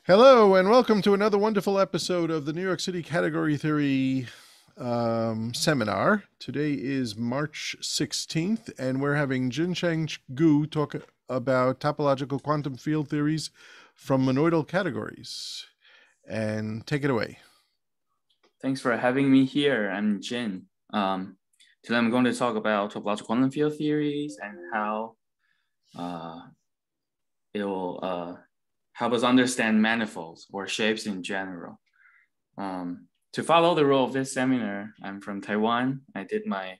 Hello, and welcome to another wonderful episode of the New York City Category Theory seminar. Today is March 16th, and we're having Jin-Cheng Gu talk about topological quantum field theories from monoidal categories. And take it away. Thanks for having me here. I'm Jin. Today I'm going to talk about topological quantum field theories and how it will help us understand manifolds or shapes in general. To follow the rule of this seminar, I'm from Taiwan. I did my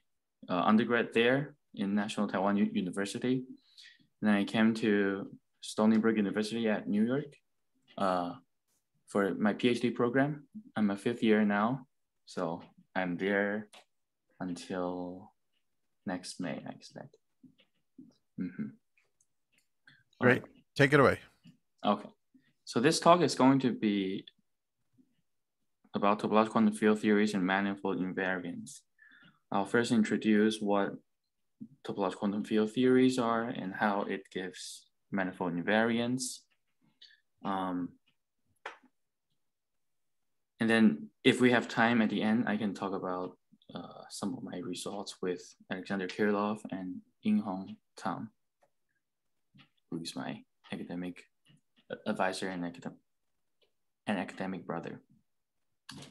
undergrad there in National Taiwan University. And then I came to Stony Brook University at New York for my PhD program. I'm a 5th year now, so I'm there until next May, I expect. Great. Right. Take it away. Okay. So this talk is going to be about topological quantum field theories and manifold invariants. I'll first introduce what topological quantum field theories are and how it gives manifold invariants. And then if we have time at the end, I can talk about some of my results with Alexander Kirillov and Yinghong Tham, who is my academic advisor and academic brother.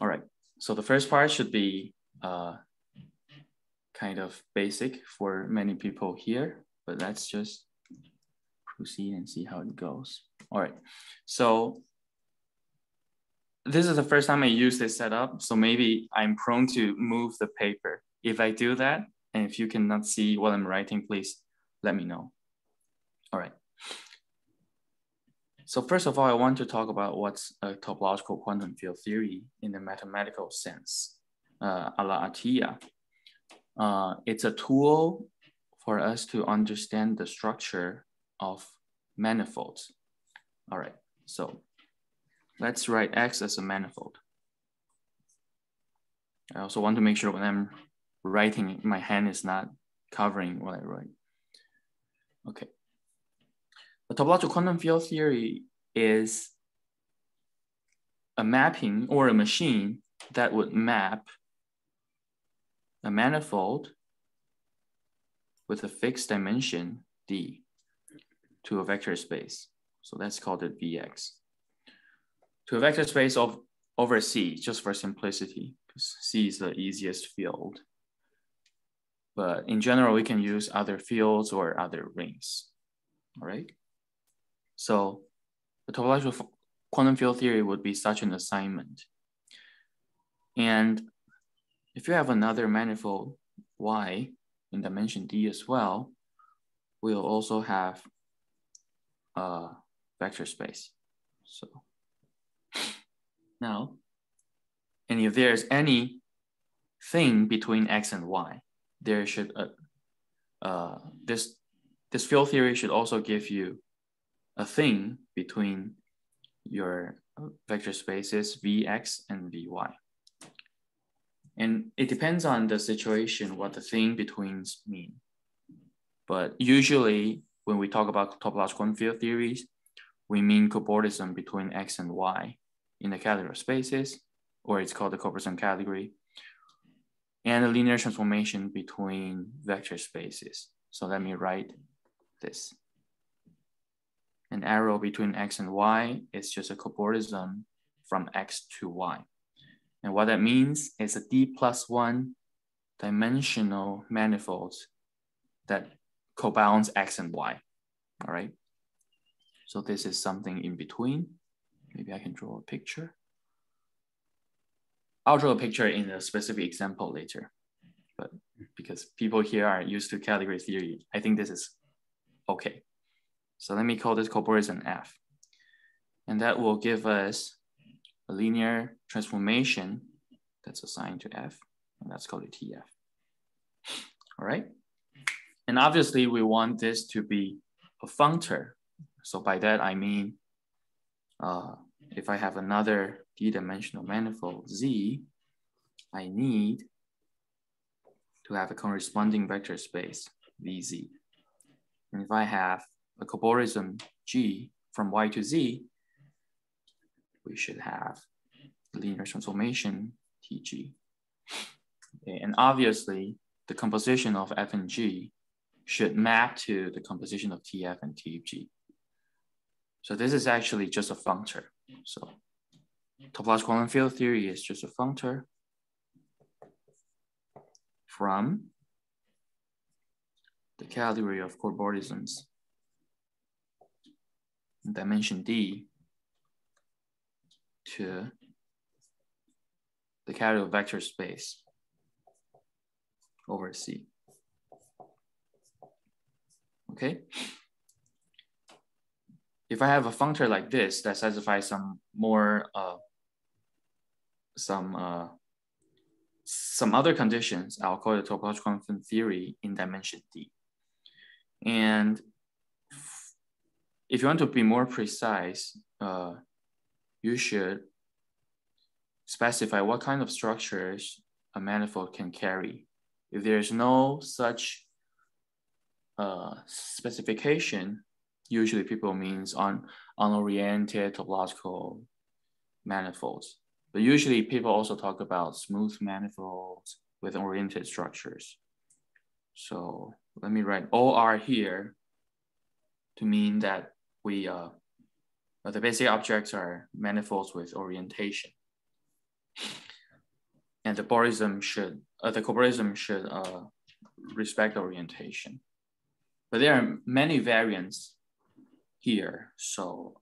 All right, so the first part should be kind of basic for many people here, but let's just proceed and see how it goes. All right, so this is the first time I use this setup, so maybe I'm prone to move the paper. If I do that, and if you cannot see what I'm writing, please let me know. All right. So first of all, I want to talk about what's a topological quantum field theory in the mathematical sense, a la Atiyah. It's a tool for us to understand the structure of manifolds. All right, so let's write X as a manifold. I also want to make sure when I'm writing, my hand is not covering what I write. Okay. A topological quantum field theory is a mapping or a machine that would map a manifold with a fixed dimension D to a vector space. So that's called it Vx. To a vector space over C, just for simplicity, because C is the easiest field. But in general, we can use other fields or other rings, all right? So the topological quantum field theory would be such an assignment. And if you have another manifold Y in dimension D as well, we'll also have a vector space. So now, and if there's any thing between X and Y, there should, this field theory should also give you a thing between your vector spaces Vx and Vy. And it depends on the situation what the thing betweens mean. But usually when we talk about topological quantum field theories, we mean cobordism between X and Y in the category spaces, or it's called the cobordism category, and a linear transformation between vector spaces. So let me write this. An arrow between X and Y is just a cobordism from X to Y. And what that means is a D+1 dimensional manifolds that cobounds X and Y, all right? So this is something in between. Maybe I can draw a picture. I'll draw a picture in a specific example later, but because people here are used to category theory, I think this is okay. So let me call this cobordism F. And that will give us a linear transformation that's assigned to F, and that's called a TF. All right? And obviously we want this to be a functor. So by that I mean, if I have another d-dimensional manifold Z, I need to have a corresponding vector space VZ. And if I have a cobordism G from Y to Z, we should have linear transformation TG. Okay, and obviously, the composition of F and G should map to the composition of TF and TG. So this is actually just a functor. So topological quantum field theory is just a functor from the category of cobordisms in dimension D to the category of vector space over C. Okay. If I have a functor like this that satisfies some more some other conditions, I'll call it topological quantum theory in dimension D. And if you want to be more precise, you should specify what kind of structures a manifold can carry. If there's no such specification, usually people means unoriented topological manifolds. But usually people also talk about smooth manifolds with oriented structures. So let me write OR here to mean that the basic objects are manifolds with orientation. And the cobordism should respect orientation. But there are many variants here, so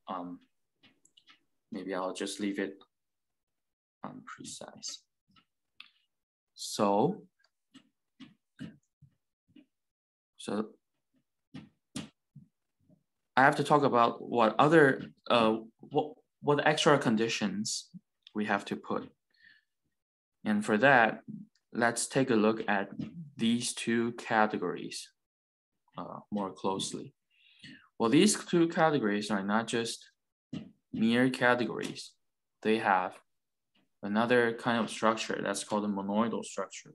maybe I'll just leave it precise. So I have to talk about what other what extra conditions we have to put. And for that, let's take a look at these two categories more closely. Well, these two categories are not just mere categories. They have another kind of structure that's called a monoidal structure.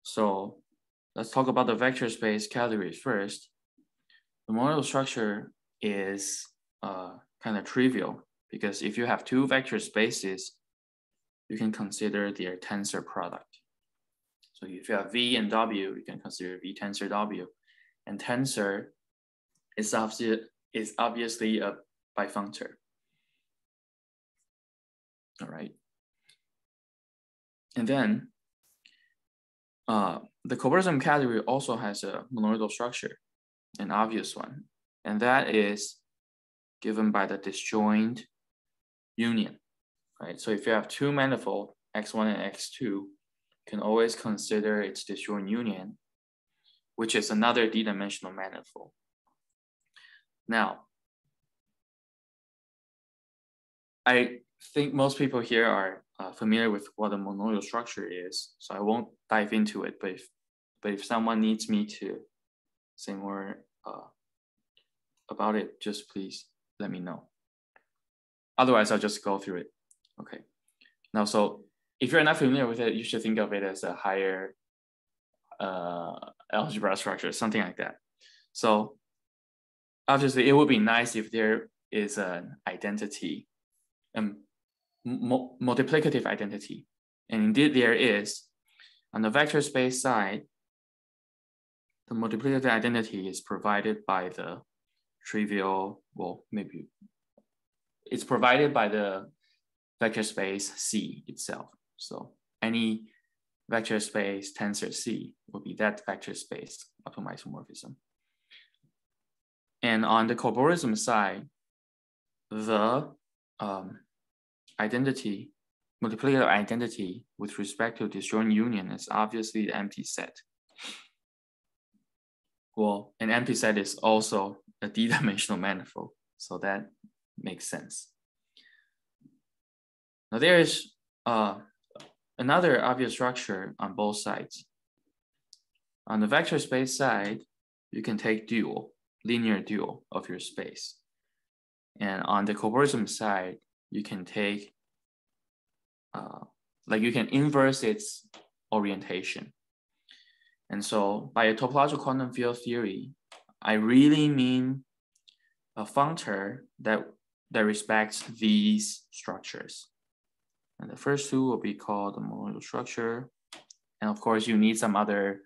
So let's talk about the vector space categories first. The monoidal structure is kind of trivial because if you have two vector spaces, you can consider their tensor product. So if you have V and W, you can consider V tensor W. And tensor is obviously a bifunctor. All right. And then the cobordism category also has a monoidal structure, an obvious one. And that is given by the disjoint union, right? So if you have two manifold, X1 and X2, you can always consider its disjoint union, which is another D-dimensional manifold. Now, I think most people here are familiar with what a monoidal structure is, so I won't dive into it, but if someone needs me to say more about it, just please let me know. Otherwise, I'll just go through it. Okay. Now, so if you're not familiar with it, you should think of it as a higher algebra structure, something like that. So obviously, it would be nice if there is an identity, multiplicative identity. And indeed, there is. On the vector space side, the multiplicative identity is provided by the trivial, well, maybe it's provided by the vector space C itself. So any vector space tensor C will be that vector space optimal isomorphism. And on the cobordism side, the identity, multiplicative identity with respect to disjoint union is obviously the empty set. Well, an empty set is also a D-dimensional manifold, so that makes sense. Now there is another obvious structure on both sides. On the vector space side, you can take dual, linear dual of your space. And on the cobordism side, you can take, you can inverse its orientation. And so by a topological quantum field theory, I really mean a functor that that respects these structures. And the first two will be called the monoidal structure. And of course, you need some other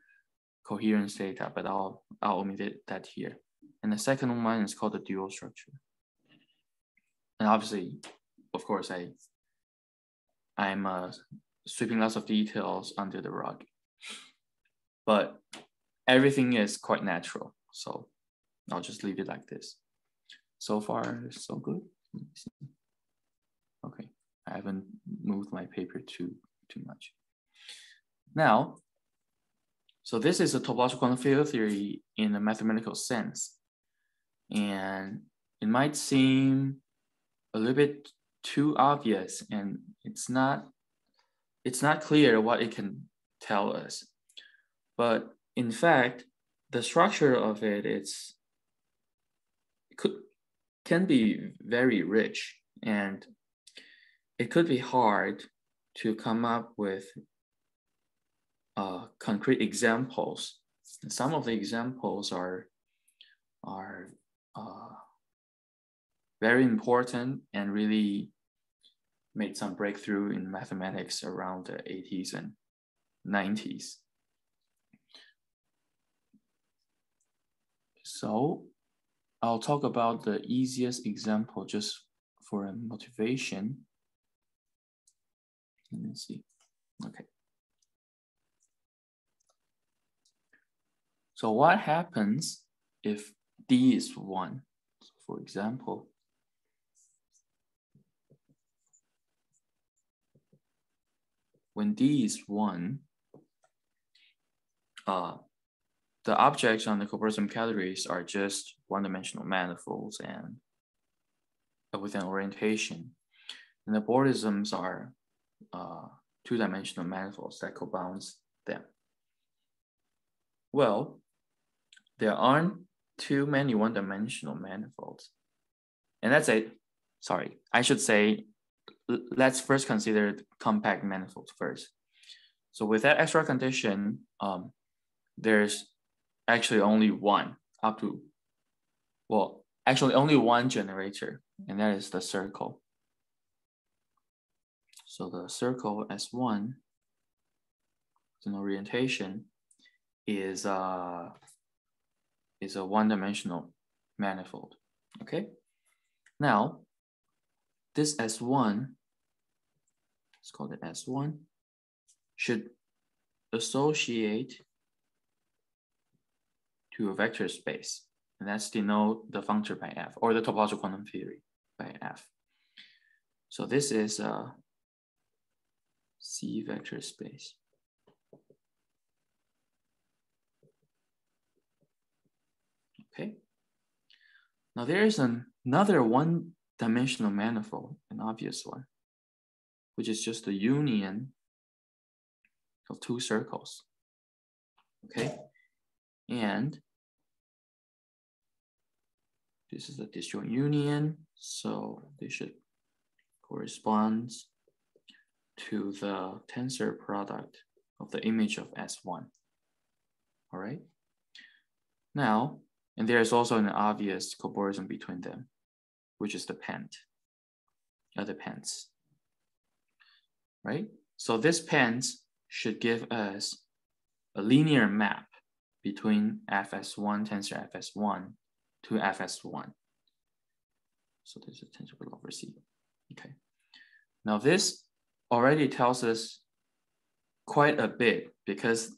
coherence data, but I'll omit that here. And the second one is called the dual structure. And obviously, of course, I'm sweeping lots of details under the rug, but everything is quite natural. So I'll just leave it like this. So far, so good. Okay, I haven't moved my paper too much. Now, so this is a topological field theory in a mathematical sense. And it might seem a little bit too obvious, and it's not clear what it can tell us. But in fact, the structure of it can be very rich, and it could be hard to come up with concrete examples. Some of the examples are very important and really made some breakthrough in mathematics around the 80s and 90s. So I'll talk about the easiest example just for a motivation. Let me see. Okay. So what happens if D is 1? So for example, when D is 1, the objects on the cobordism categories are just one-dimensional manifolds and with an orientation. And the bordisms are two-dimensional manifolds that co-bounds them. Well, there aren't too many one-dimensional manifolds. And that's it. Sorry, I should say, let's first consider the compact manifolds first. So with that extra condition, there's actually only one only one generator, and that is the circle. So the circle S1, an orientation, is a one-dimensional manifold. Okay. Now, this S1, let's call it S1, should associate to a vector space, and that's denote the functor by F, or the topological quantum theory by F. So this is a C vector space. Okay. Now there is another one-dimensional manifold, an obvious one, which is just the union of two circles. Okay. And this is a disjoint union, so they should correspond to the tensor product of the image of S1. All right. Now, and there's also an obvious cobordism between them, which is the pent, the pents. Right? So this pents should give us a linear map between FS1, tensor FS1 to FS1. So there's a tensor over C. Okay. Now this already tells us quite a bit, because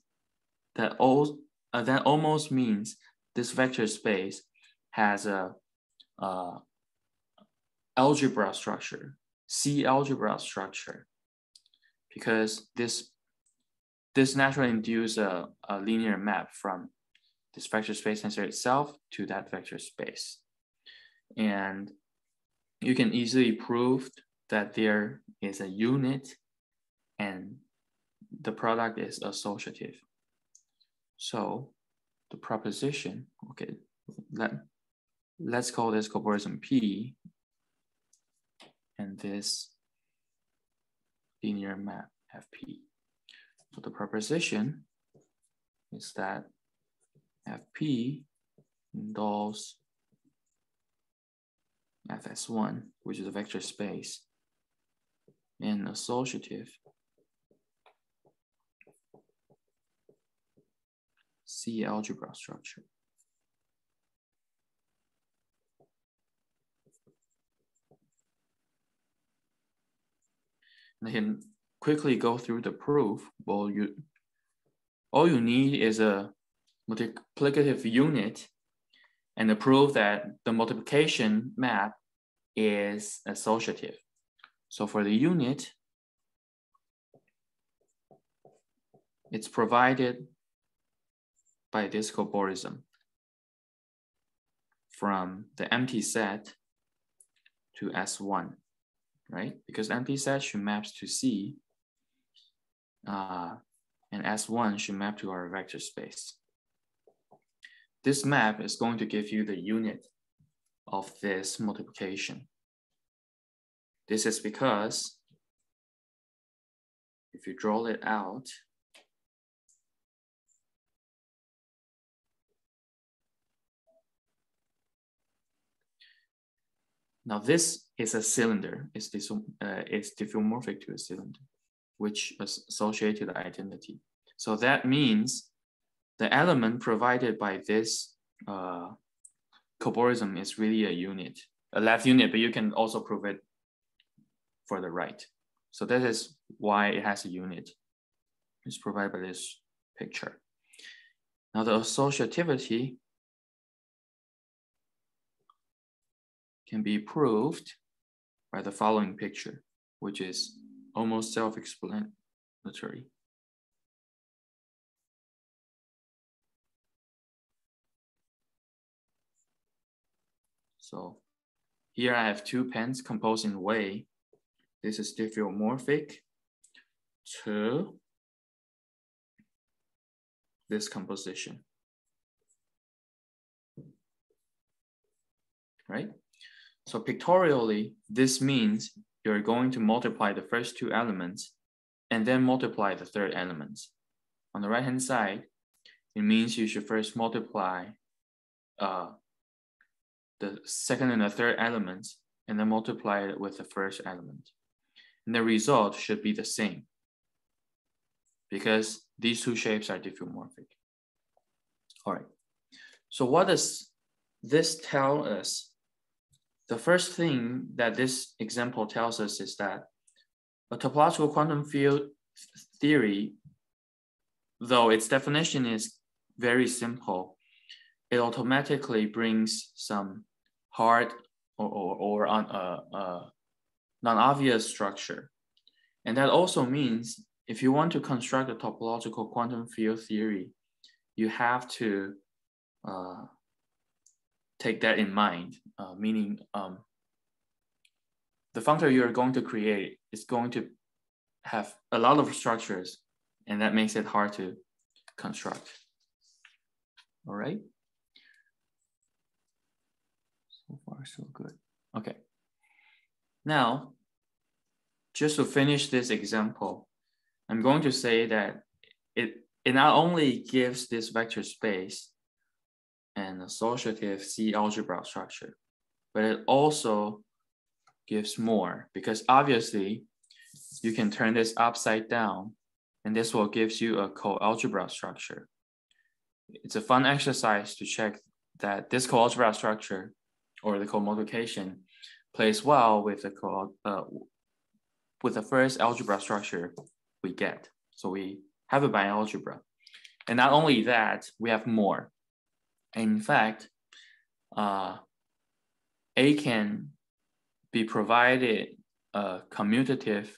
that almost means this vector space has a algebra structure, C algebra structure, because this naturally induces a linear map from this vector space tensor itself to that vector space. And you can easily prove that there is a unit and the product is associative. So the proposition, okay, let's call this cobordism P, and this linear map FP. So the proposition is that FP indulges have S1, which is a vector space, and associative C algebra structure. And I can quickly go through the proof. Well, all you need is a multiplicative unit and to prove that the multiplication map is associative. So for the unit, it's provided by this cobordism from the empty set to S1, right? Because empty set should map to C, and S1 should map to our vector space. This map is going to give you the unit of this multiplication. This is because if you draw it out, now this is a cylinder. It's diffeomorphic to a cylinder, which is associated to the identity. So that means the element provided by this cobordism is really a unit, a left unit, but you can also prove it for the right. So that is why it has a unit. It's provided by this picture. Now the associativity can be proved by the following picture, which is almost self-explanatory. So here I have two pens composed in a way. This is diffeomorphic to this composition, right? So pictorially, this means you're going to multiply the first two elements and then multiply the third element. On the right-hand side, it means you should first multiply the second and the third elements and then multiply it with the first element. And the result should be the same because these two shapes are diffeomorphic. All right, so what does this tell us? The first thing that this example tells us is that a topological quantum field theory, though its definition is very simple, it automatically brings some hard or non-obvious structure. And that also means if you want to construct a topological quantum field theory, you have to take that in mind, meaning the functor you're going to create is going to have a lot of structures, and that makes it hard to construct. All right. So far, so good. Okay. Now, just to finish this example, I'm going to say that it not only gives this vector space an associative C algebra structure, but it also gives more, because obviously you can turn this upside down and this will give you a co-algebra structure. It's a fun exercise to check that this co-algebra structure or the co-multiplication plays well with the first algebra structure we get. So we have it by algebra. And not only that, we have more. In fact, A can be provided a commutative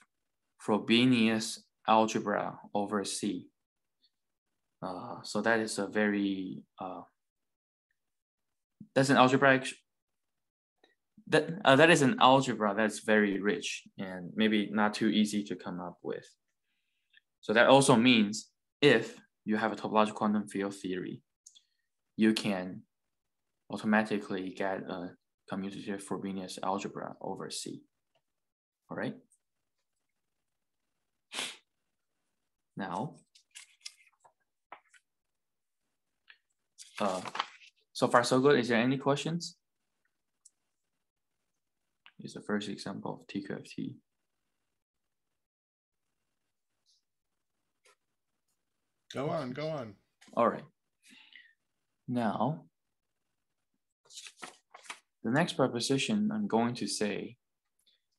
Frobenius algebra over C. So that is a very, that's an algebraic, that is an algebra that's very rich and maybe not too easy to come up with. So that also means if you have a topological quantum field theory, you can automatically get a commutative Frobenius algebra over C. All right. Now, so far so good. Is there any questions? is the first example of TQFT. Go on, go on. All right. Now, the next proposition I'm going to say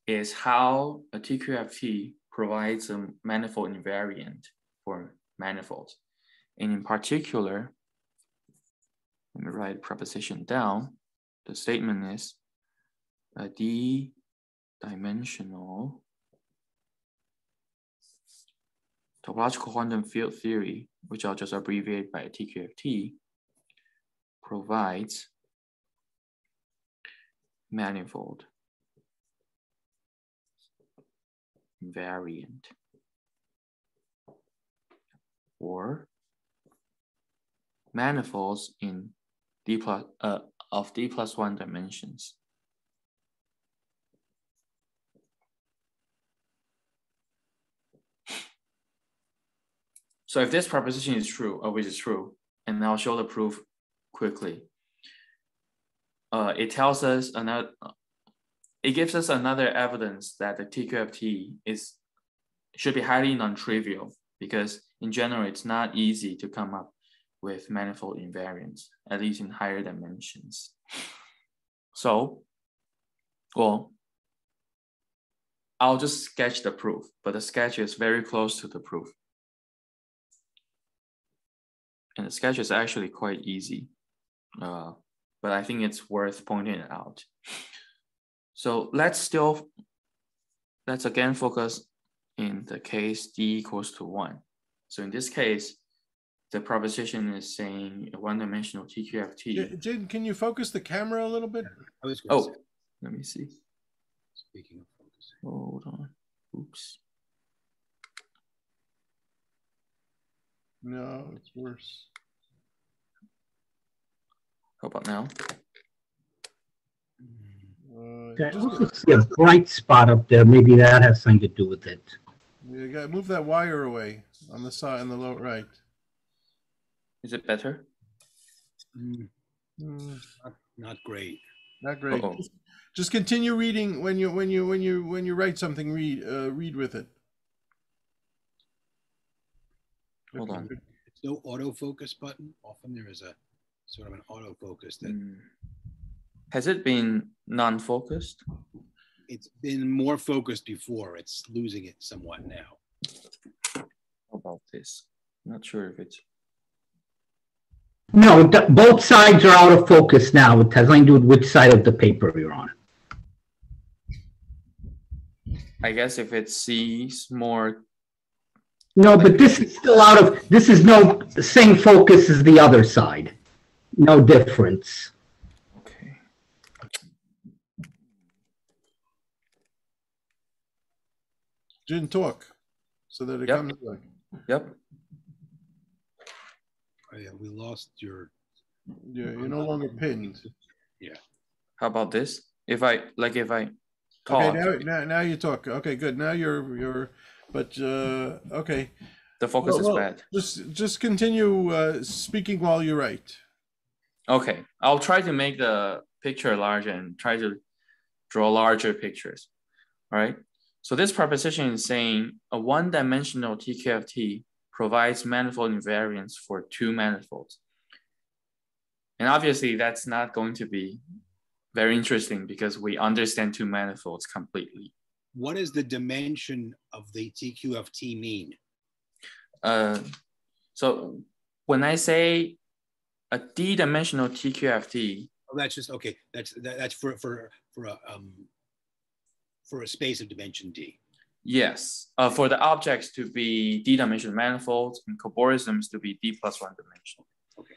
is how a TQFT provides a manifold invariant for manifolds. And in particular, let me write proposition down. The statement is a d-dimensional topological quantum field theory, which I'll just abbreviate by TQFT, provides manifold invariant or manifolds in of d plus 1 dimensions. So if this proposition is true, which is true, and I'll show the proof quickly, it tells us another. It gives us another evidence that the TQFT should be highly non-trivial, because in general, it's not easy to come up with manifold invariants, at least in higher dimensions. So, well, I'll just sketch the proof, but the sketch is very close to the proof. And the sketch is actually quite easy, but I think it's worth pointing it out. So let's again focus in the case d equals to 1. So in this case, the proposition is saying a one-dimensional TQFT. Jin, can you focus the camera a little bit? Oh, let me see. Speaking of focus. Hold on. Oops. No, it's worse. How about now? I also see a bright spot up there. Maybe that has something to do with it. You got to move that wire away on the side, on the lower right. Is it better? Not great. Not great. Uh-oh. Just continue reading when you write something. Read with it. Hold on. There's no autofocus button. Often there is a sort of an autofocus that Has it been non-focused? it's been more focused before. It's losing it somewhat now. How about this? Not sure if it's. No, both sides are out of focus now. It has nothing to do with which side of the paper you're on. I guess if it sees more. No, but this is still out of, this is no, the same focus as the other side. No difference. Okay. Jin, talk so that it Yep. comes like. Yep. Oh, yeah, we lost your. You're no longer pinned. Yeah. How about this? If I talk, Okay, now you talk. Okay, good. Now you're but okay. the focus is Well, bad. Just continue speaking while you write. Okay, I'll try to make the picture larger and try to draw larger pictures. All right. So this proposition is saying a one-dimensional TQFT provides manifold invariants for two manifolds. And obviously that's not going to be very interesting because we understand two manifolds completely. What does the dimension of the TQFT mean? So when I say a d-dimensional TQFT, Oh, that's just okay. That's for a space of dimension d. yes, for the objects to be d-dimensional manifolds and cobordisms to be d plus 1 dimensional. Okay.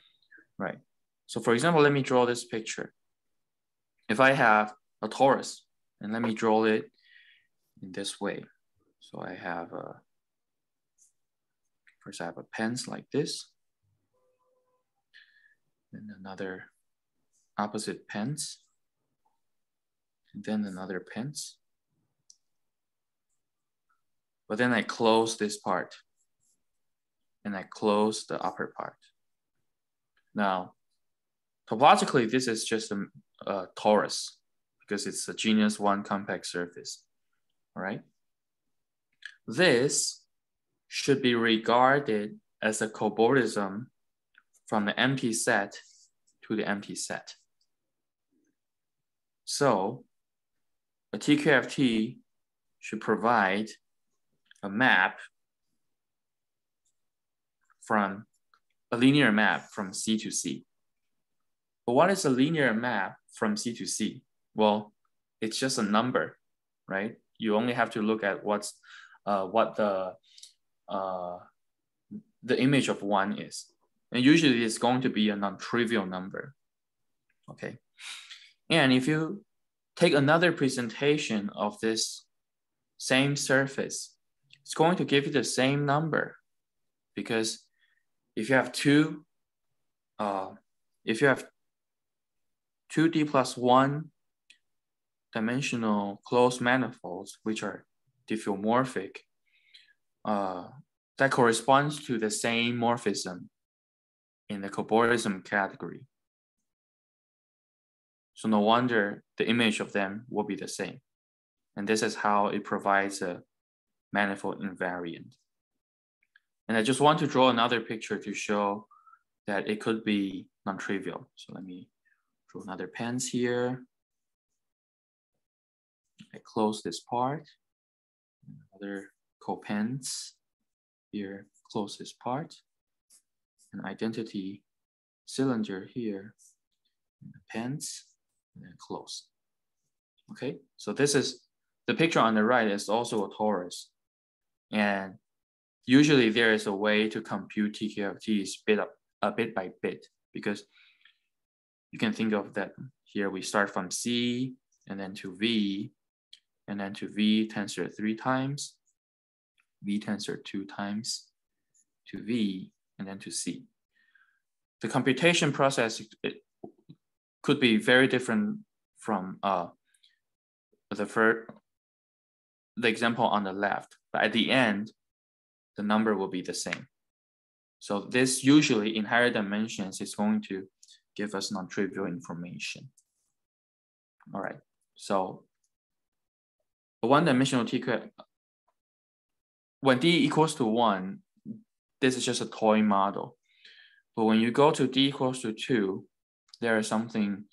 Right. So for example, let me draw this picture. If I have a torus, and let me draw it in this way. So I have first I have a pens like this, and another opposite pens, and then another pens. But then I close this part, and I close the upper part. Now, topologically, this is just a torus because it's a genus 1 compact surface, all right? This should be regarded as a cobordism from the empty set to the empty set. So a TQFT should provide a map from a linear map from C to C. But what is a linear map from C to C? Well, it's just a number, right? You only have to look at what the image of 1 is. And usually it's going to be a non-trivial number, okay? And if you take another presentation of this same surface, it's going to give you the same number, because if you have two D plus 1 dimensional closed manifolds, which are diffeomorphic, that corresponds to the same morphism in the cobordism category. So no wonder the image of them will be the same. And this is how it provides a manifold invariant. And I just want to draw another picture to show that it could be non-trivial. So let me draw another pens here. I close this part. Another copens here, close this part. An identity cylinder here, and the pens, and then close. Okay, so this is the picture on the right is also a torus. And usually there is a way to compute TQFTs bit by bit, because you can think of that here we start from C and then to V, and then to V tensor 3 times, V tensor 2 times, to V, and then to C. The computation process could be very different from the example on the left, but at the end, the number will be the same. So this usually in higher dimensions is going to give us non-trivial information. All right, so a one-dimensional TQFT, when D equals to 1, this is just a toy model. But when you go to D equals to 2, there is something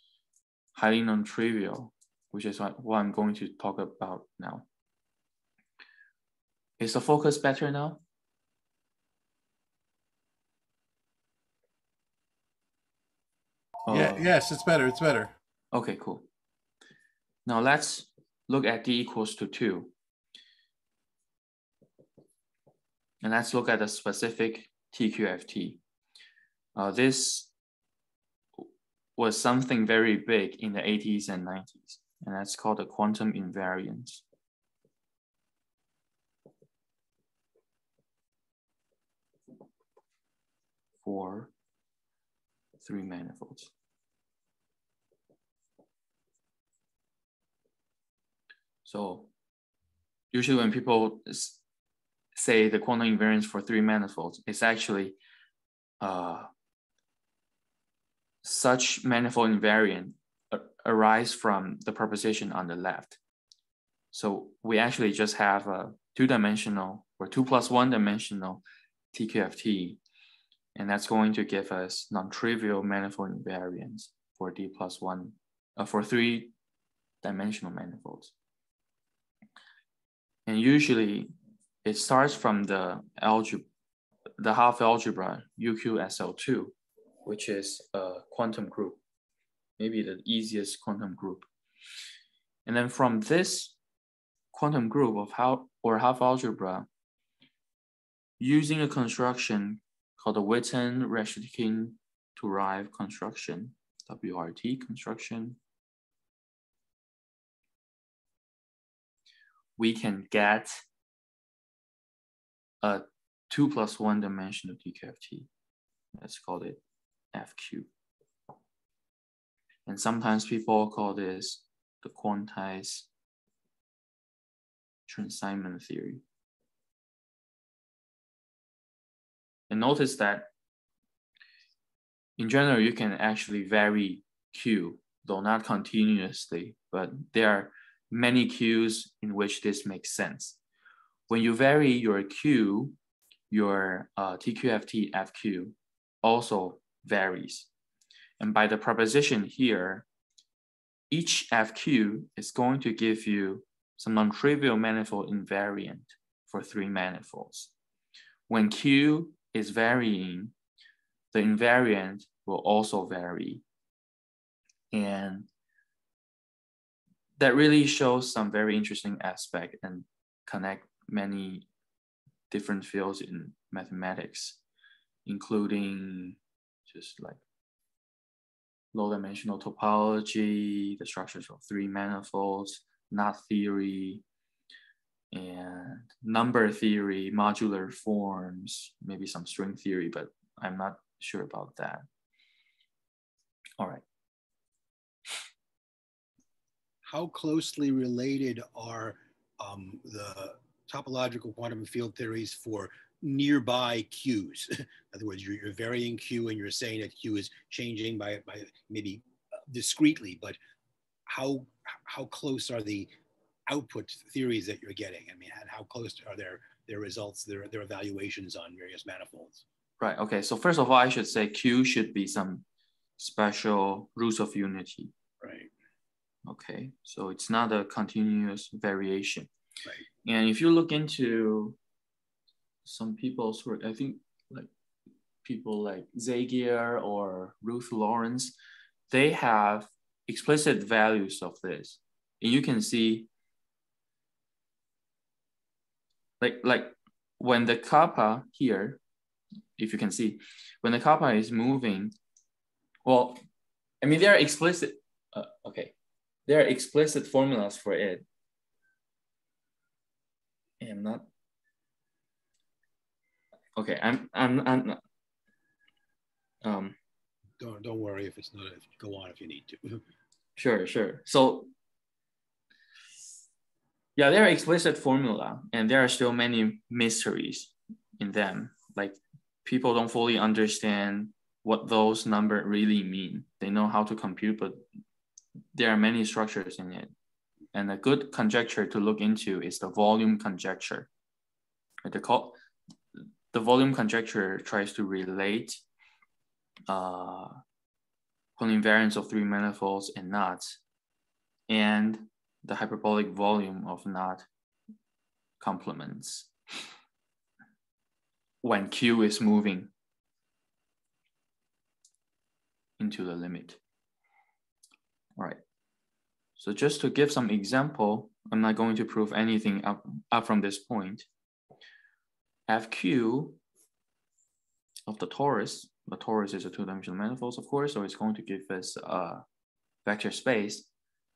highly non-trivial, which is what I'm going to talk about now. Is the focus better now? Yeah, yes, it's better, it's better. Okay, cool. Now let's look at D equals to 2. And let's look at a specific TQFT. This was something very big in the 80s and 90s, and that's called the quantum invariance. For 3 manifolds. So usually when people say the quantum invariance for 3 manifolds, it's actually such manifold invariant arise from the proposition on the left. So we actually just have a 2-dimensional or 2 plus 1 dimensional TQFT, and that's going to give us non-trivial manifold invariance for D plus 1 for 3-dimensional manifolds. And usually it starts from the half algebra UQSL2, which is a quantum group, maybe the easiest quantum group. And then from this quantum group of half algebra, using a construction called the Witten-Reshetkin-Turaev construction, WRT construction, we can get a 2 plus 1 dimensional TQFT. Let's call it FQ. And sometimes people call this the quantized Chern-Simons theory. And notice that in general, you can actually vary Q. though not continuously, but there are many Qs in which this makes sense. When you vary your Q, your TQFT FQ also varies. And by the proposition here, each FQ is going to give you some non-trivial manifold invariant for 3 manifolds. When Q is varying, the invariant will also vary. And that really shows some very interesting aspect and connect many different fields in mathematics, including just like low-dimensional topology, the structures of 3 manifolds, knot theory, and number theory, modular forms, maybe some string theory, but I'm not sure about that. All right. How closely related are the topological quantum field theories for nearby Qs? In other words, you're varying Q and you're saying that Q is changing by maybe discretely, but how close are the output theories that you're getting? I mean, how close are their results, their evaluations on various manifolds? Right, okay, so first of all, I should say Q should be some special roots of unity. Right. Okay, so it's not a continuous variation. Right. And if you look into some people's work, I think like people like Zagier or Ruth Lawrence, they have explicit values of this. And you can see like when the kappa here, if you can see, when the kappa is moving, well, I mean, there are explicit, okay. There are explicit formulas for it. I'm not, okay, Don't worry if it's not, go on if you need to. Sure. So yeah, there are explicit formula and there are still many mysteries in them. Like people don't fully understand what those numbers really mean. They know how to compute, but there are many structures in it. And a good conjecture to look into is the volume conjecture. The volume conjecture tries to relate invariance of 3 manifolds and knots and the hyperbolic volume of knot complements when Q is moving into the limit. All right. So just to give some example, I'm not going to prove anything up from this point. FQ of the torus is a 2-dimensional manifold, of course, so it's going to give us a vector space.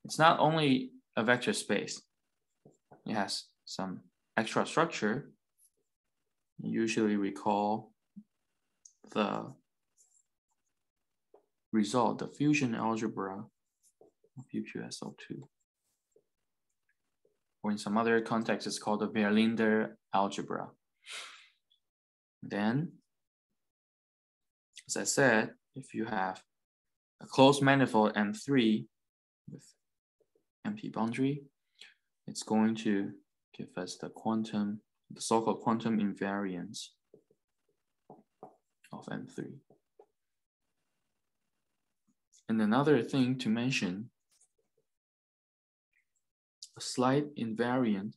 It's not only a vector space, it has some extra structure. Usually we call the result the fusion algebra of UQSL2. Or in some other context, it's called the Verlinder algebra. Then, as I said, if you have a closed manifold M3 with empty boundary, it's going to give us the so-called quantum invariance of M3. And another thing to mention, a slight variant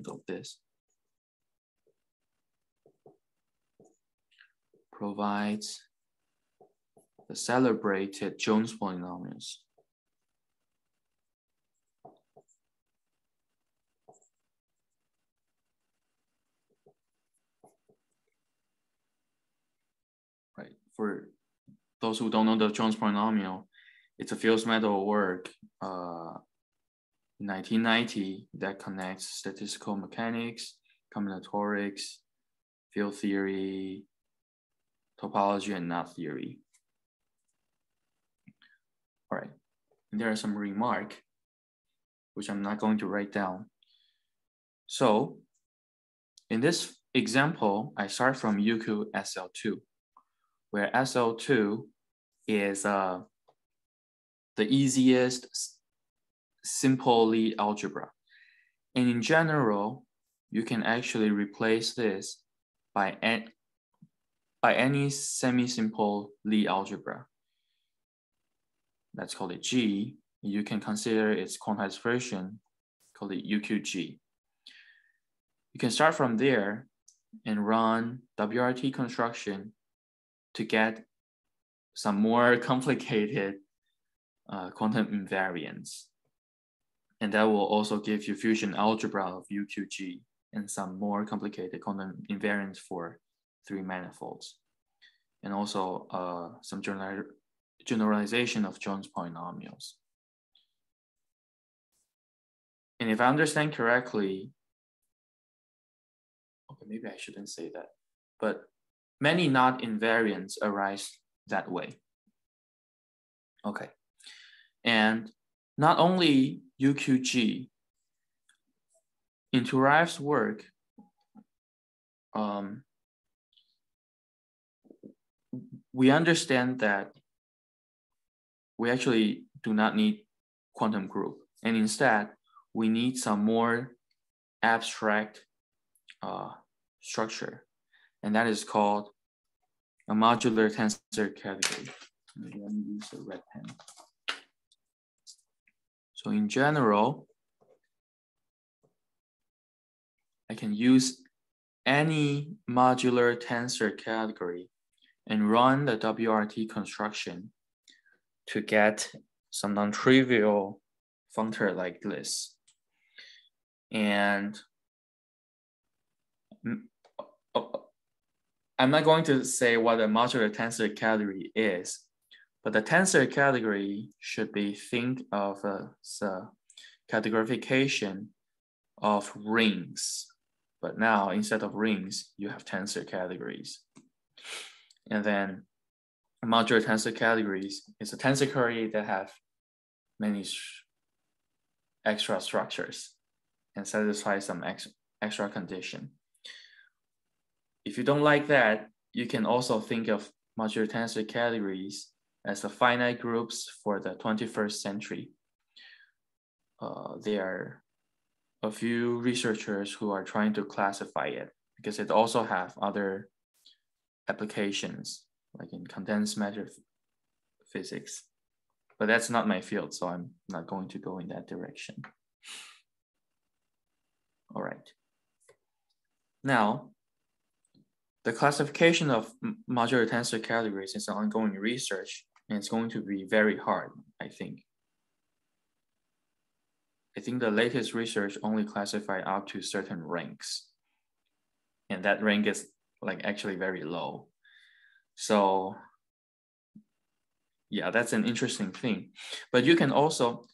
of this provides the celebrated Jones polynomials. Right, for those who don't know the Jones polynomial, it's a Fields Medal work in 1990 that connects statistical mechanics, combinatorics, field theory, topology, and knot theory. All right, and there are some remarks, which I'm not going to write down. So in this example, I start from UQ SL2, where SL2 is the easiest simple Lie algebra. And in general, you can actually replace this by any semi-simple Lie algebra. Let's call it G. You can consider its quantized version, call it UQG. You can start from there and run WRT construction to get some more complicated quantum invariants. And that will also give you fusion algebra of UQG and some more complicated quantum invariants for 3 manifolds. And also some generalization of Jones polynomials. And if I understand correctly, okay, maybe I shouldn't say that, but many knot invariants arise that way. Okay, and not only UQG, in Turayev's work, we understand that we actually do not need quantum group, and instead we need some more abstract structure, and that is called a modular tensor category. Maybe let me use a red pen. So in general, I can use any modular tensor category and run the WRT construction to get some non-trivial functor like this. And I'm not going to say what a modular tensor category is, but the tensor category should be think of as a categorification of rings. But now instead of rings, you have tensor categories. And then modular tensor categories is a tensor category that have many extra structures and satisfy some extra condition. If you don't like that, you can also think of modular tensor categories as the finite groups for the 21st century. There are a few researchers who are trying to classify it because it also have other applications, like in condensed matter physics. But that's not my field, so I'm not going to go in that direction. All right. Now, the classification of modular tensor categories is an ongoing research, and it's going to be very hard, I think. I think the latest research only classified up to certain ranks, and that rank is like actually very low. So yeah, that's an interesting thing. But you can also,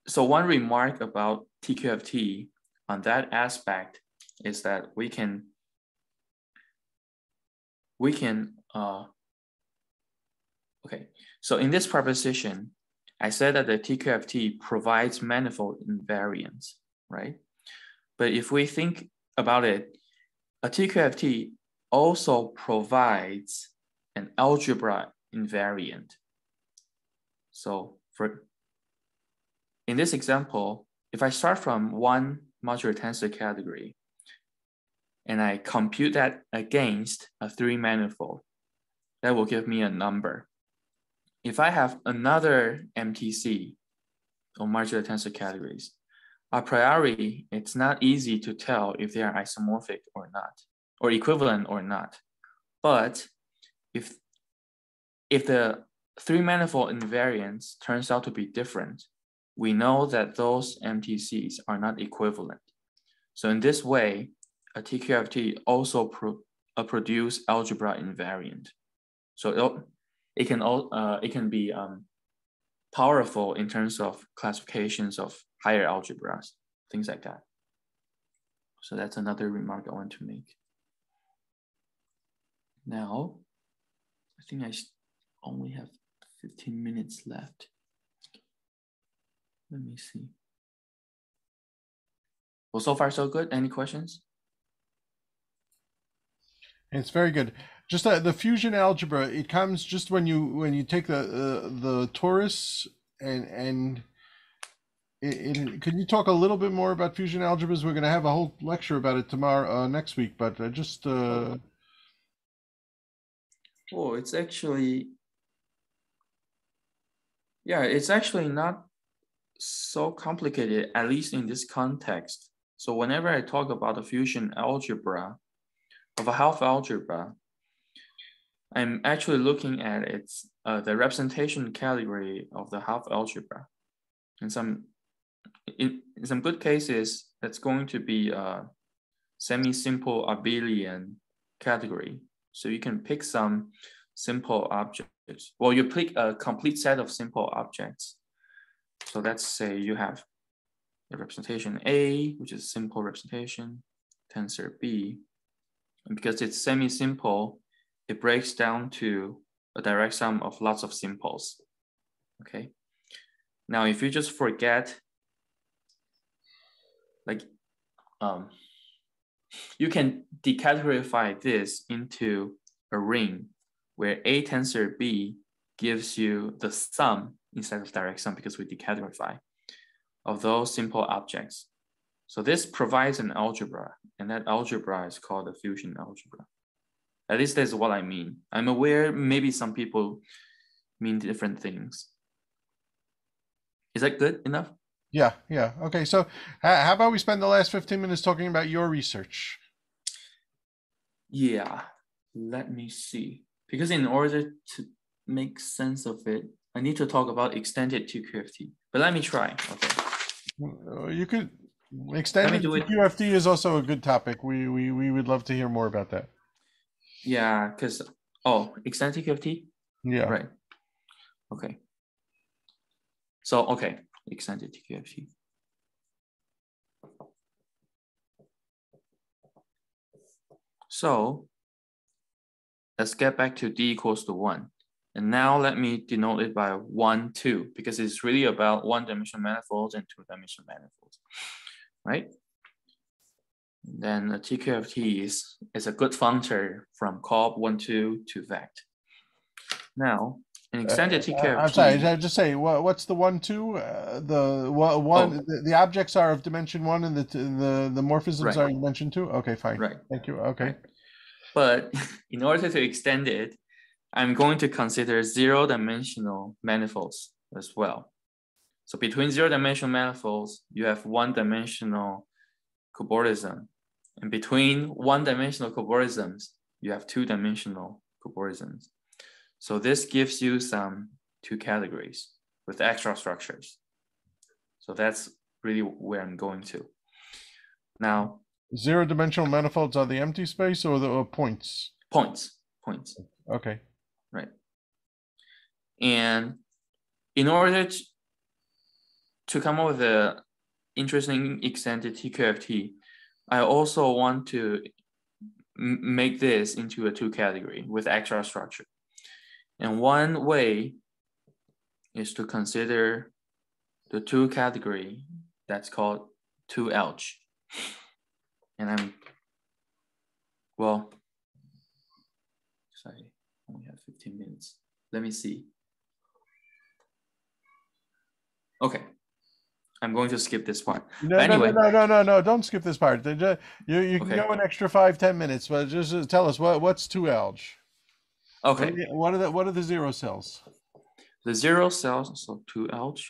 so one remark about TQFT on that aspect is that we can okay, so in this proposition, I said that the TQFT provides manifold invariants, right? But if we think about it, a TQFT also provides an algebra invariant. So in this example, if I start from one modular tensor category and I compute that against a 3 manifold, that will give me a number. If I have another MTC or modular tensor categories, a priori, it's not easy to tell if they are isomorphic or not, or equivalent or not. But if the 3 manifold invariants turns out to be different, we know that those MTCs are not equivalent. So in this way, a TQFT also produce algebra invariant. So it can be powerful in terms of classifications of higher algebras, things like that. So that's another remark I want to make. Now, I think I only have 15 minutes left. Let me see. Well, so far so good. Any questions? It's very good. Just the fusion algebra, it comes just when you take the torus and can you talk a little bit more about fusion algebras? We're going to have a whole lecture about it tomorrow, next week, but just. Oh, it's actually, yeah, it's actually not so complicated, at least in this context. So whenever I talk about the fusion algebra of a half algebra, I'm actually looking at its the representation category of the half algebra. In some good cases, that's going to be a semi-simple abelian category. So you can pick some simple objects. Well, you pick a complete set of simple objects. So let's say you have the representation A, which is simple representation, tensor B. And because it's semi-simple, it breaks down to a direct sum of lots of simples. Okay. Now, if you just forget, like, you can decategorify this into a ring where A tensor B gives you the sum instead of direct sum, because we decategorify, of those simple objects. So this provides an algebra, and that algebra is called a fusion algebra. At least that's what I mean. I'm aware maybe some people mean different things. Is that good enough? Yeah. Okay, so how about we spend the last 15 minutes talking about your research? Yeah, let me see. Because in order to make sense of it, I need to talk about extended TQFT. But let me try. Okay. You could extended TQFT is also a good topic. We would love to hear more about that. Yeah, because extended TQFT? Yeah. Right. Okay. So extended TQFT. So let's get back to D equals to 1. And now let me denote it by 1, 2, because it's really about one-dimensional manifolds and two-dimensional manifolds, right? And then the TQFT is a good functor from cob 1, 2 to vect. Now, an extended TQFT. I'm sorry, just say what's the 1, 2? The objects are of dimension 1 and the morphisms are in dimension 2. Okay, fine. Right. Thank you. Okay. Right. But in order to extend it, I'm going to consider zero-dimensional manifolds as well. So between zero-dimensional manifolds, you have one-dimensional cobordism. And between one-dimensional cobordisms, you have two-dimensional cobordisms. So this gives you some two categories with extra structures. So that's really where I'm going to. Now, zero-dimensional manifolds are the empty space or the points? Points. Okay. Right. And in order to come up with an interesting extended TQFT, I also want to make this into a two category with extra structure. And one way is to consider the two category that's called 2-alg. And sorry, I only have 15 minutes. Let me see. Okay, I'm going to skip this part. No, don't skip this part. You can go an extra 5-10 minutes, but just tell us what's 2-alg. Okay. What are the zero cells? The zero cells, so 2-alg.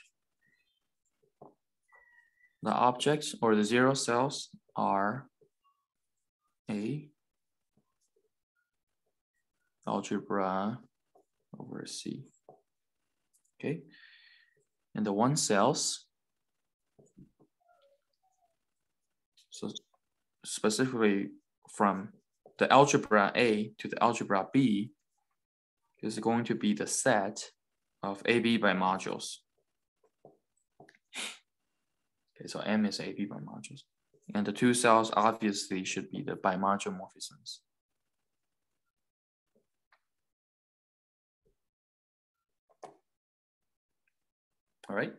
The objects or the zero cells are A, algebra over C. Okay. And the one cells, so specifically from the algebra A to the algebra B, is going to be the set of AB by modules. Okay, so M is AB by modules. And the two cells obviously should be the bimodule morphisms. All right.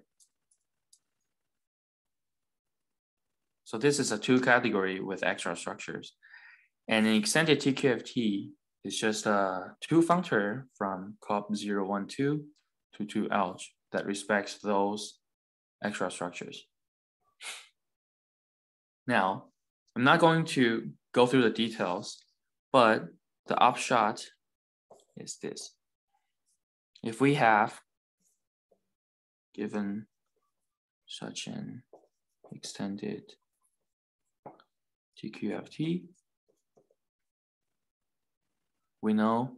So this is a two category with extra structures. And in extended TQFT, It's just two functor from COP012 to 2alg that respects those extra structures. Now, I'm not going to go through the details, but the upshot is this. If we have given such an extended TQFT, we know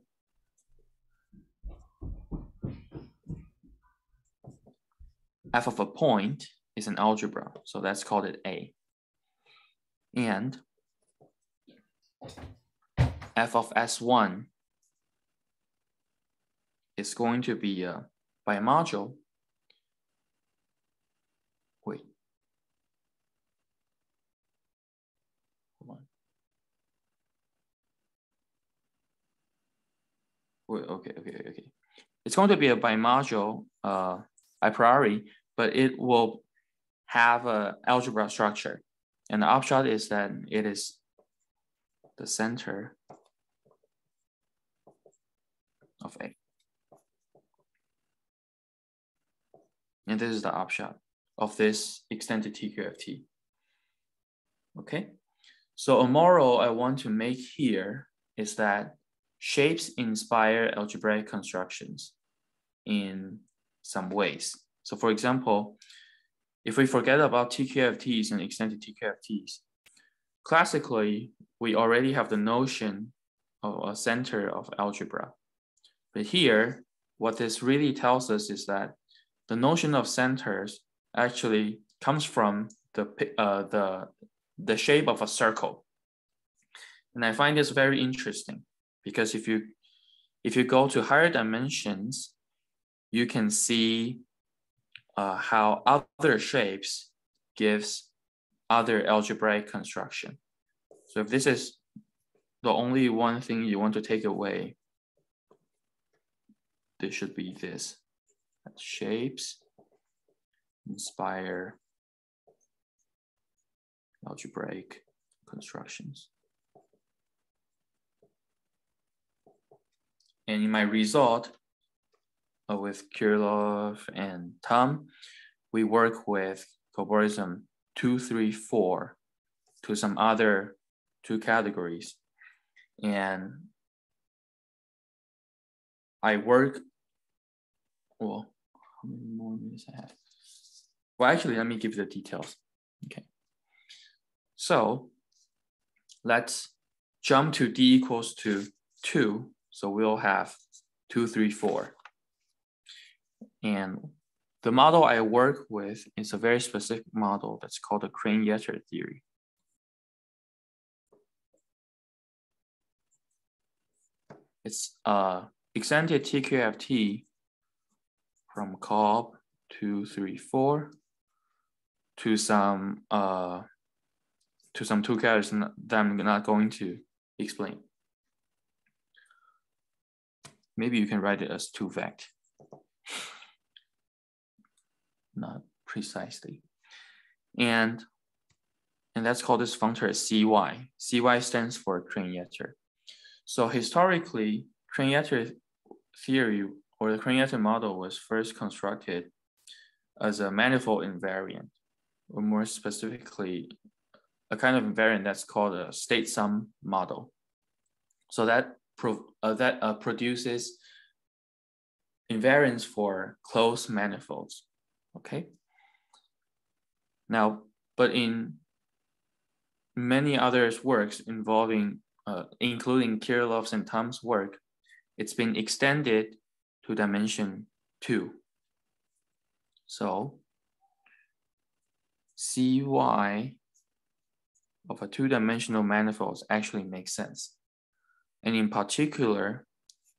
f of a point is an algebra, so let's call it A. And f of S1 is going to be a bimodule. Wait. Hold on. Wait, okay. It's going to be a bimodule a priori, but it will have an algebra structure. And the upshot is that it is the center of A. And this is the upshot of this extended TQFT. Okay, so a moral I want to make here is that shapes inspire algebraic constructions in some ways. So for example, if we forget about TQFTs and extended TQFTs, classically, we already have the notion of a center of algebra. But here, what this really tells us is that the notion of centers actually comes from the shape of a circle. And I find this very interesting because if you go to higher dimensions, you can see how other shapes gives other algebraic construction. So if this is the only one thing you want to take away, this should be this. Shapes inspire algebraic constructions. And in my result with Kirillov and Tham, we work with cobordism 2, 3, 4 to some other two categories. And I work, well, how many more minutes I have? Well, actually, let me give you the details. Okay. So let's jump to d equals to 2. So we'll have 2, 3, 4. And the model I work with is a very specific model that's called the Cranieter theory. It's extended TQFT from COB 2, 3, 4 to some two characters that I'm not going to explain. Maybe you can write it as 2 vect. Not precisely. And let's call this functor as CY. CY stands for Cranieter. So historically, Cranieter theory or the Cranieter model was first constructed as a manifold invariant, or more specifically, a kind of invariant that's called a state sum model. So that produces invariants for closed manifolds. Okay. Now, but in many others' works involving, including Kirillov's and Tham's work, it's been extended to dimension 2. So CY of a 2-dimensional manifold actually makes sense. And in particular,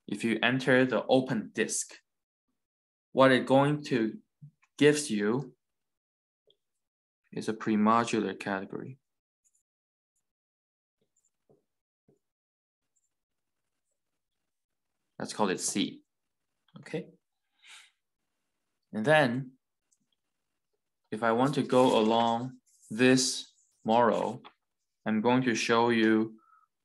if you enter the open disk, what it's going to gives you is a premodular category. Let's call it C, okay? And then if I want to go along this moral, I'm going to show you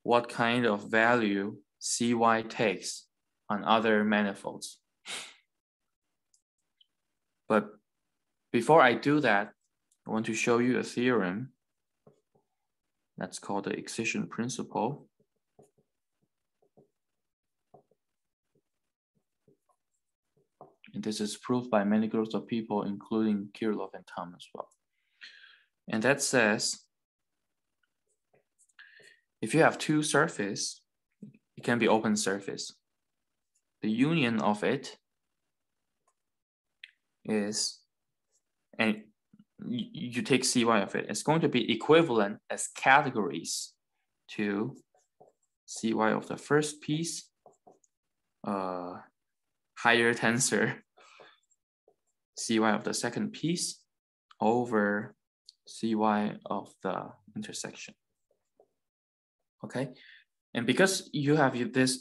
what kind of value CY takes on other manifolds. But before I do that, I want to show you a theorem that's called the excision principle. And this is proved by many groups of people, including Kirillov and Tham as well. And that says, if you have two surfaces, it can be open surface. The union of it is, and you take CY of it, it's going to be equivalent as categories to CY of the first piece, higher tensor CY of the second piece over CY of the intersection. Okay, and because you have this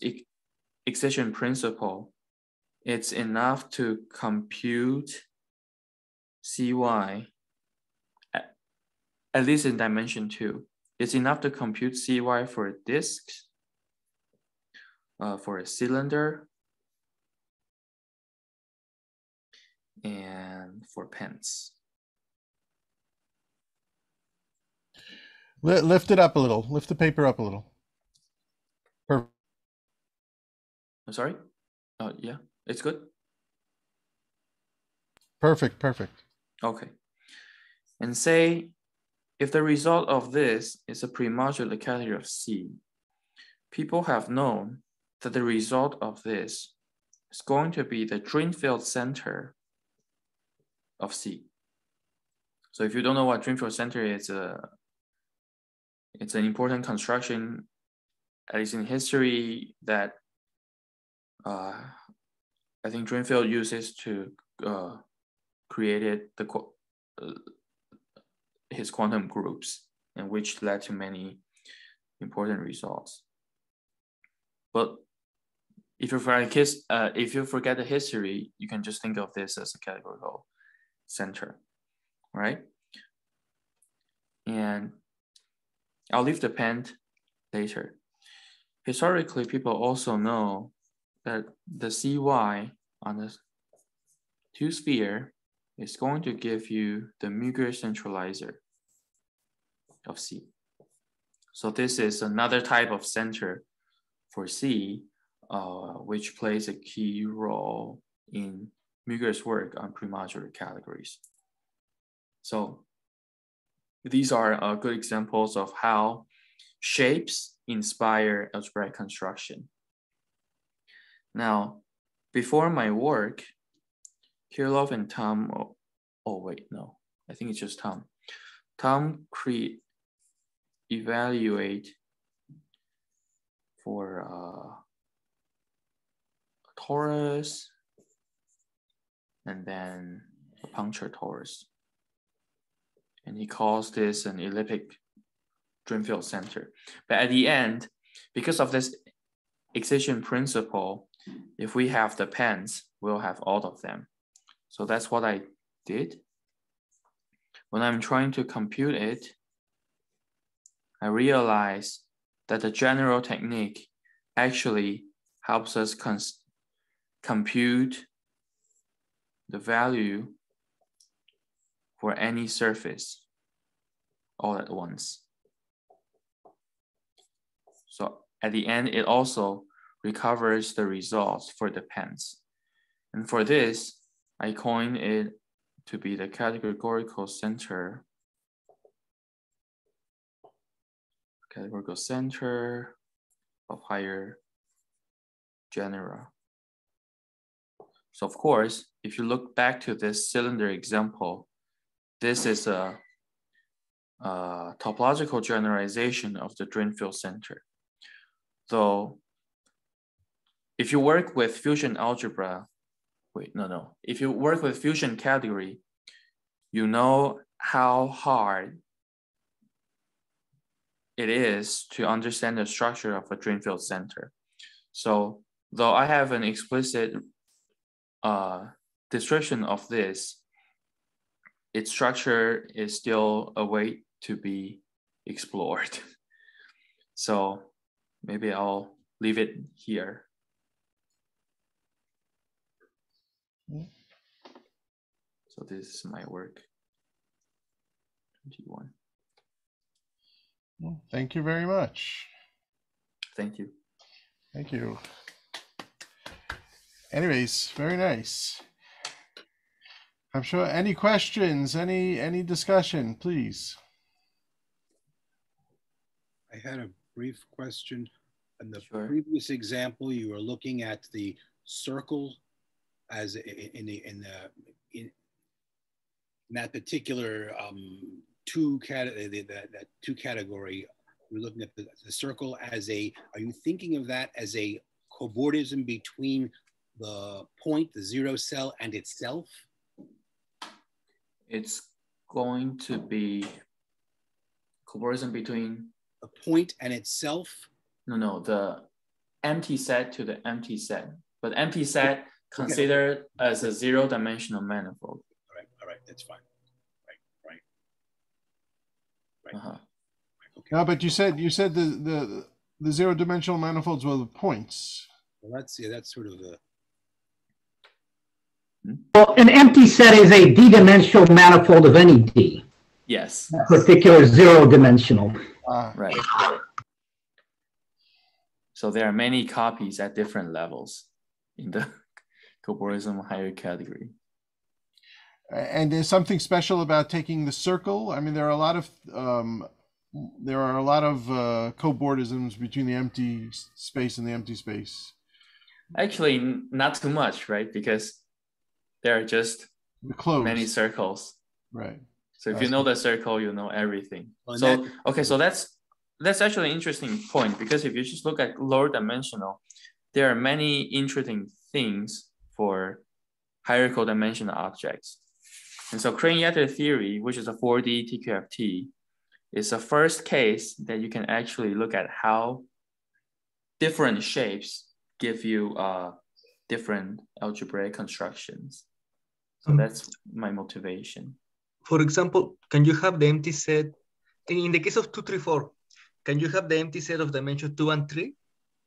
excision principle, it's enough to compute CY, at least in dimension 2. It's enough to compute CY for disks, for a cylinder, and for pens. Lift it up a little. Lift the paper up a little. Perfect. I'm sorry? Yeah, it's good. Perfect, perfect. Okay. And say, if the result of this is a premodular category of C, people have known that the result of this is going to be the Drinfeld center of C. So if you don't know what Drinfeld center is, it's an important construction, at least in history, that I think Drinfeld uses to create his quantum groups, and which led to many important results. But if you forget the history, you can just think of this as a categorical center, right? And I'll leave the pen later. Historically, people also know that the CY on the two sphere is going to give you the Muger centralizer of C. So this is another type of center for C, which plays a key role in Muger's work on premodular categories. So these are good examples of how shapes inspire algebraic construction. Now, before my work, Kirillov and Tham, oh wait, no, I think it's just Tham. Tham evaluate for a torus and then a puncture torus. And he calls this an elliptic Drinfeld center. But at the end, because of this excision principle, if we have the pens, we'll have all of them. So that's what I did. When I'm trying to compute it, I realize that the general technique actually helps us compute the value for any surface all at once. So at the end, it also recovers the results for the pens. And for this, I coined it to be the categorical center. Categorical center of higher genera. So of course, if you look back to this cylinder example, this is a topological generalization of the Drinfeld center. So if you work with fusion algebra, if you work with fusion category, you know how hard it is to understand the structure of a Drinfeld center. So though I have an explicit description of this, its structure is still a way to be explored. So maybe I'll leave it here. So this is my work. 21. Well, thank you very much. Thank you. Thank you. Anyways, very nice. I'm sure any questions, any discussion, please. I had a brief question. In the Sure. previous example, you were looking at the circle as in that particular two category. We're looking at the circle as a. Are you thinking of that as a cobordism between the point, the zero cell, and itself? It's going to be cobordism between The point and itself? no, the empty set to the empty set. But empty set considered as a zero-dimensional manifold. All right, that's fine. Right. Uh-huh. Okay. No, but you said the zero-dimensional manifolds were the points. Well, that's sort of the. Well, an empty set is a d-dimensional manifold of any d. Yes. A particular zero-dimensional. Right. So there are many copies at different levels in the cobordism higher category. And there's something special about taking the circle. I mean, there are a lot of cobordisms between the empty space and the empty space. Actually, not too much, right? Because there are just many circles. Right. So if you know the circle, you know everything. Well, So okay, so that's actually an interesting point, because if you just look at lower dimensional, there are many interesting things for higher codimensional objects. And so Cranieter theory, which is a 4D TQFT, is the first case that you can actually look at how different shapes give you different algebraic constructions. So that's my motivation. For example, can you have the empty set, in the case of 2, 3, 4, can you have the empty set of dimension 2 and 3?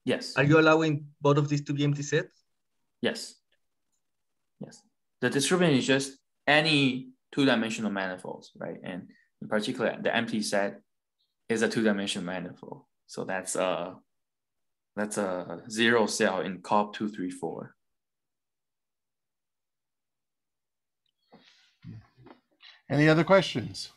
Yes. Are you allowing both of these to be empty sets? Yes. Yes. The distribution is just any two-dimensional manifolds, right? And in particular, the empty set is a two-dimensional manifold. So that's a zero cell in COP 2, 3, 4. Any other questions?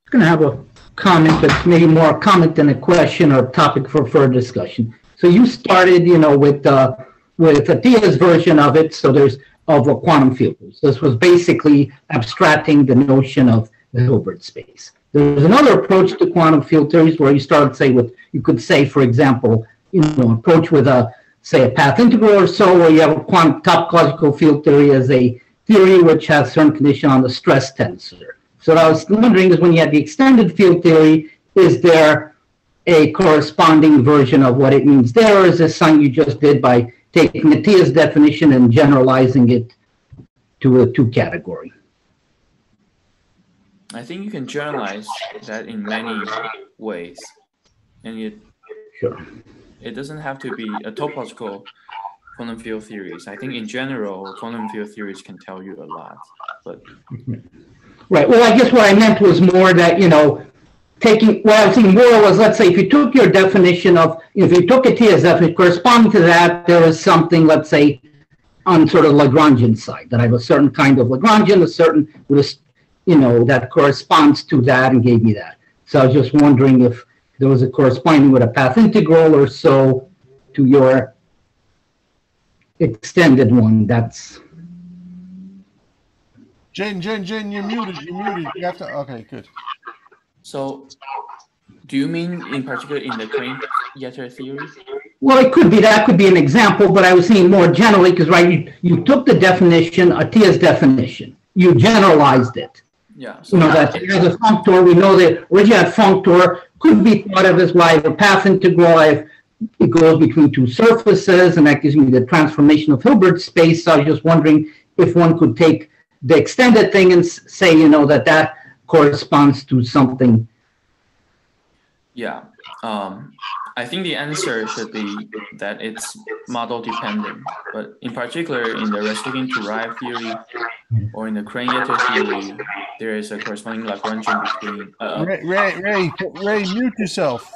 I'm going to have a comment, but maybe more a comment than a question or a topic for further discussion. So you started, with Atiyah's version of it. So there's of a quantum field. So this was basically abstracting the notion of the Hilbert space. There's another approach to quantum field theories where you start, you could say, for example, approach with a path integral or so, where you have a quantum topological field theory as a theory which has certain condition on the stress tensor. So what I was wondering is, when you had the extended field theory, is there a corresponding version of what it means there, or is this something you just did by taking Atiyah's definition and generalizing it to a two category? I think you can generalize that in many ways. And it doesn't have to be a topological quantum field theories. I think in general, quantum field theories can tell you a lot. But right. Well, I guess what I meant was more that, what I was thinking more was, let's say, if you took your definition of, if you took Atiyah's definition, corresponding to that, there is something, let's say, on sort of Lagrangian side, that I have a certain kind of Lagrangian, that corresponds to that and gave me that. So I was just wondering if there was a corresponding with a path integral or so to your extended one. That's Jen, you're muted. You have to. Okay, good. So, do you mean in particular in the Cranieter theory? Well, it could be. That could be an example, but I was thinking more generally because, right, you took the definition, Atiyah's definition, you generalized it. Yeah. So that there's a functor. We know that original functor could be thought of as why the path integral, it goes between two surfaces, and that gives me the transformation of Hilbert space. So I was just wondering if one could take the extended thing and say, that corresponds to something. Yeah. I think the answer should be that it's model dependent, but in particular in the reciprocal derived theory or in the Cranieter theory, there is a corresponding Lagrangian between. Ray, mute yourself.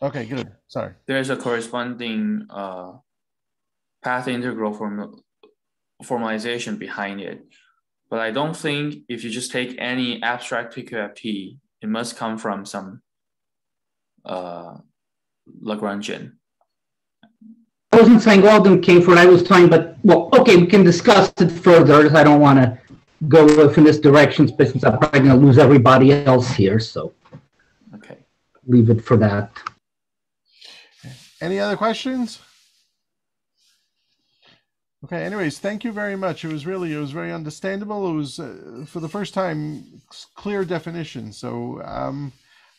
Okay, good. Sorry. There is a corresponding path integral formalization behind it, but I don't think if you just take any abstract TQFT, it must come from some Lagrangian. I wasn't saying all of them came from it. I was talking, but well, okay, we can discuss it further. I don't want to go in this direction, since I'm probably going to lose everybody else here. So, okay, leave it for that. Any other questions? Okay. Anyways, thank you very much. It was very understandable. It was for the first time clear definition. So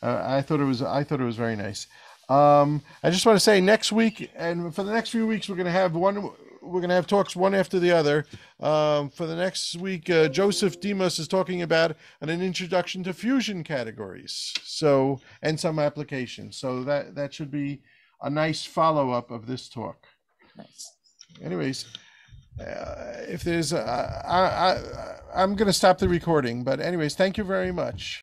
I thought it was very nice. I just want to say next week and for the next few weeks we're going to have talks one after the other. For the next week, Joseph Demos is talking about an introduction to fusion categories. So and some applications. So that should be a nice follow-up of this talk. Nice. Anyways, if there's I'm going to stop the recording, but anyways, thank you very much.